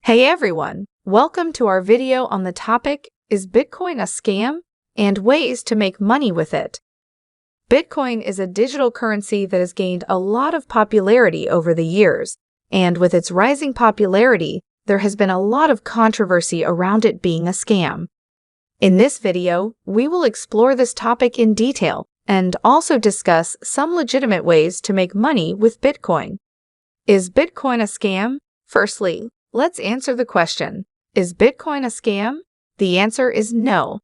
Hey everyone, welcome to our video on the topic, is Bitcoin a scam? And ways to make money with it. Bitcoin is a digital currency that has gained a lot of popularity over the years, and with its rising popularity, there has been a lot of controversy around it being a scam. In this video, we will explore this topic in detail and also discuss some legitimate ways to make money with Bitcoin. Is Bitcoin a scam? Firstly, let's answer the question, is Bitcoin a scam? The answer is no.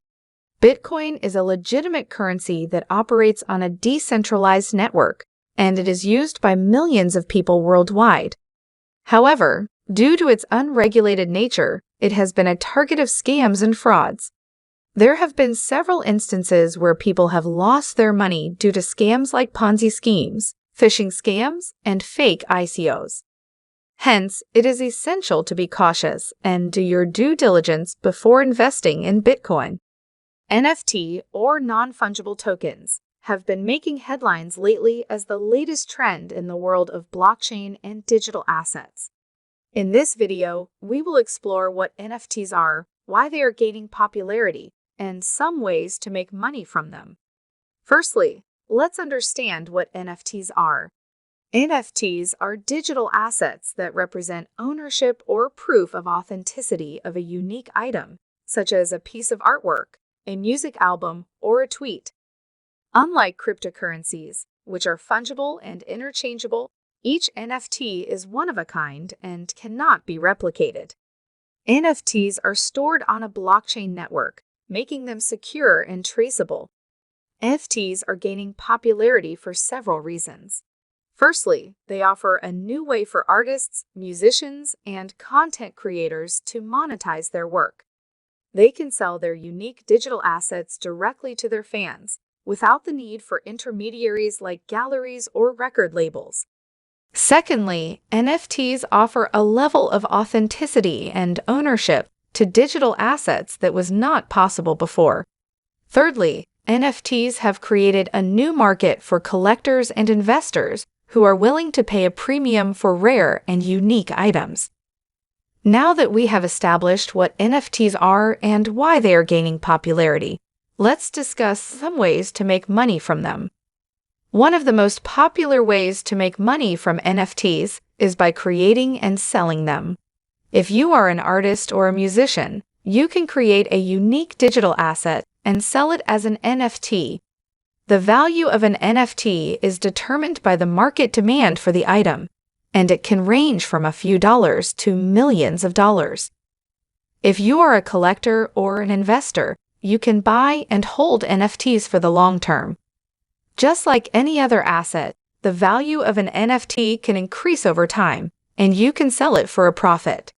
Bitcoin is a legitimate currency that operates on a decentralized network, and it is used by millions of people worldwide. However, due to its unregulated nature, it has been a target of scams and frauds. There have been several instances where people have lost their money due to scams like Ponzi schemes, phishing scams, and fake ICOs. Hence, it is essential to be cautious and do your due diligence before investing in Bitcoin. NFT, or non-fungible tokens, have been making headlines lately as the latest trend in the world of blockchain and digital assets. In this video, we will explore what NFTs are, why they are gaining popularity, and some ways to make money from them. Firstly, let's understand what NFTs are. NFTs are digital assets that represent ownership or proof of authenticity of a unique item, such as a piece of artwork, a music album, or a tweet. Unlike cryptocurrencies, which are fungible and interchangeable, each NFT is one of a kind and cannot be replicated. NFTs are stored on a blockchain network, making them secure and traceable. NFTs are gaining popularity for several reasons. Firstly, they offer a new way for artists, musicians, and content creators to monetize their work. They can sell their unique digital assets directly to their fans, without the need for intermediaries like galleries or record labels. Secondly, NFTs offer a level of authenticity and ownership to digital assets that was not possible before. Thirdly, NFTs have created a new market for collectors and investors who are willing to pay a premium for rare and unique items. Now that we have established what NFTs are and why they are gaining popularity, let's discuss some ways to make money from them. One of the most popular ways to make money from NFTs is by creating and selling them. If you are an artist or a musician, you can create a unique digital asset and sell it as an NFT. The value of an NFT is determined by the market demand for the item, and it can range from a few dollars to millions of dollars. If you are a collector or an investor, you can buy and hold NFTs for the long term. Just like any other asset, the value of an NFT can increase over time, and you can sell it for a profit.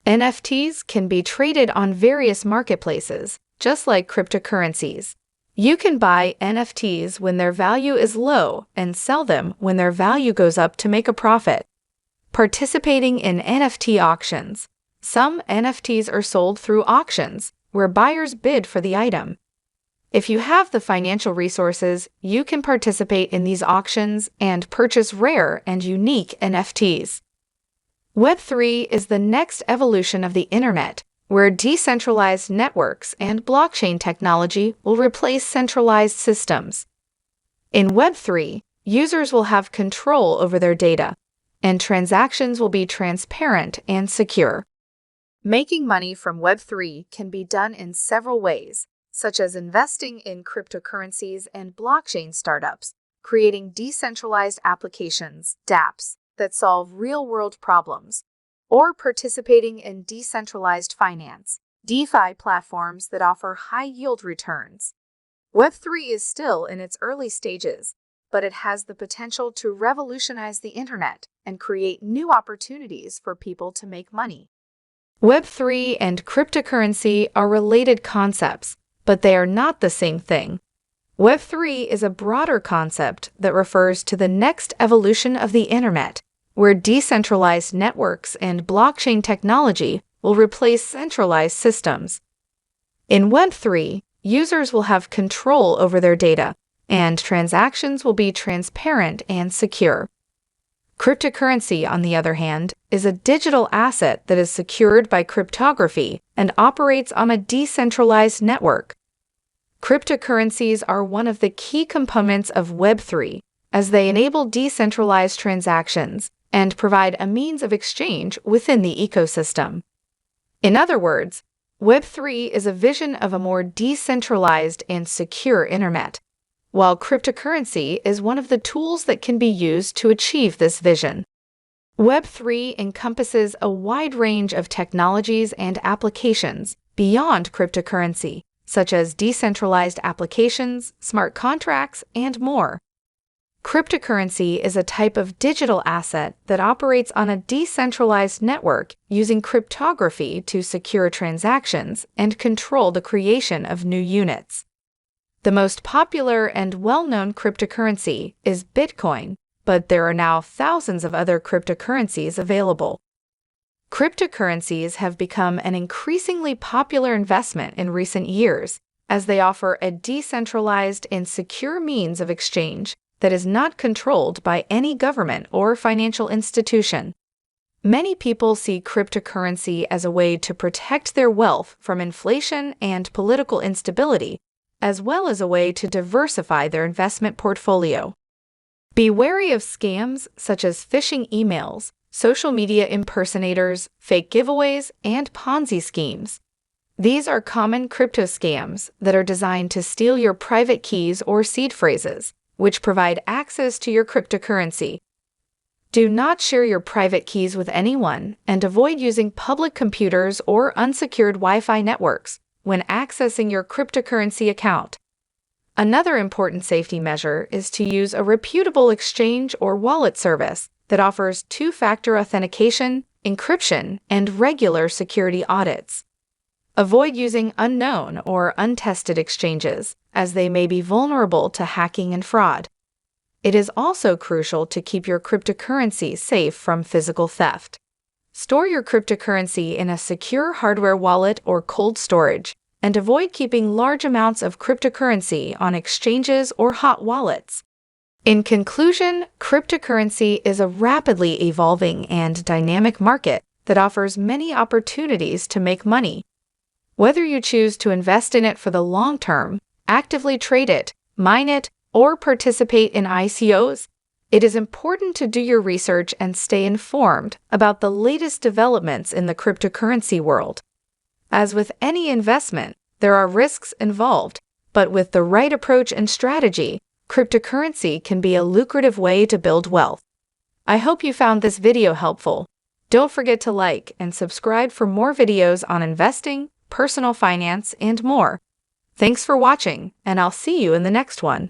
NFTs can be traded on various marketplaces, just like cryptocurrencies. You can buy NFTs when their value is low and sell them when their value goes up to make a profit. Participating in NFT auctions. Some NFTs are sold through auctions, where buyers bid for the item. If you have the financial resources, you can participate in these auctions and purchase rare and unique NFTs. Web3 is the next evolution of the internet, where decentralized networks and blockchain technology will replace centralized systems. In Web3, users will have control over their data, and transactions will be transparent and secure. Making money from Web3 can be done in several ways, such as investing in cryptocurrencies and blockchain startups, creating decentralized applications, dApps, that solve real-world problems, or participating in decentralized finance, DeFi platforms that offer high-yield returns. Web3 is still in its early stages, but it has the potential to revolutionize the internet and create new opportunities for people to make money. Web3 and cryptocurrency are related concepts, but they are not the same thing. Web3 is a broader concept that refers to the next evolution of the internet, where decentralized networks and blockchain technology will replace centralized systems. In Web3, users will have control over their data, and transactions will be transparent and secure. Cryptocurrency, on the other hand, is a digital asset that is secured by cryptography and operates on a decentralized network. Cryptocurrencies are one of the key components of Web3, as they enable decentralized transactions and provide a means of exchange within the ecosystem. In other words, Web3 is a vision of a more decentralized and secure internet, while cryptocurrency is one of the tools that can be used to achieve this vision. Web3 encompasses a wide range of technologies and applications beyond cryptocurrency, such as decentralized applications, smart contracts, and more. Cryptocurrency is a type of digital asset that operates on a decentralized network using cryptography to secure transactions and control the creation of new units. The most popular and well-known cryptocurrency is Bitcoin, but there are now thousands of other cryptocurrencies available. Cryptocurrencies have become an increasingly popular investment in recent years, as they offer a decentralized and secure means of exchange that is not controlled by any government or financial institution. Many people see cryptocurrency as a way to protect their wealth from inflation and political instability, as well as a way to diversify their investment portfolio. Be wary of scams such as phishing emails, social media impersonators, fake giveaways, and Ponzi schemes. These are common crypto scams that are designed to steal your private keys or seed phrases, which provide access to your cryptocurrency. Do not share your private keys with anyone and avoid using public computers or unsecured Wi-Fi networks when accessing your cryptocurrency account. Another important safety measure is to use a reputable exchange or wallet service that offers two-factor authentication, encryption, and regular security audits. Avoid using unknown or untested exchanges, as they may be vulnerable to hacking and fraud. It is also crucial to keep your cryptocurrency safe from physical theft. Store your cryptocurrency in a secure hardware wallet or cold storage, and avoid keeping large amounts of cryptocurrency on exchanges or hot wallets. In conclusion, cryptocurrency is a rapidly evolving and dynamic market that offers many opportunities to make money. Whether you choose to invest in it for the long term, actively trade it, mine it, or participate in ICOs, it is important to do your research and stay informed about the latest developments in the cryptocurrency world. As with any investment, there are risks involved, but with the right approach and strategy, cryptocurrency can be a lucrative way to build wealth. I hope you found this video helpful. Don't forget to like and subscribe for more videos on investing, personal finance, and more. Thanks for watching, and I'll see you in the next one.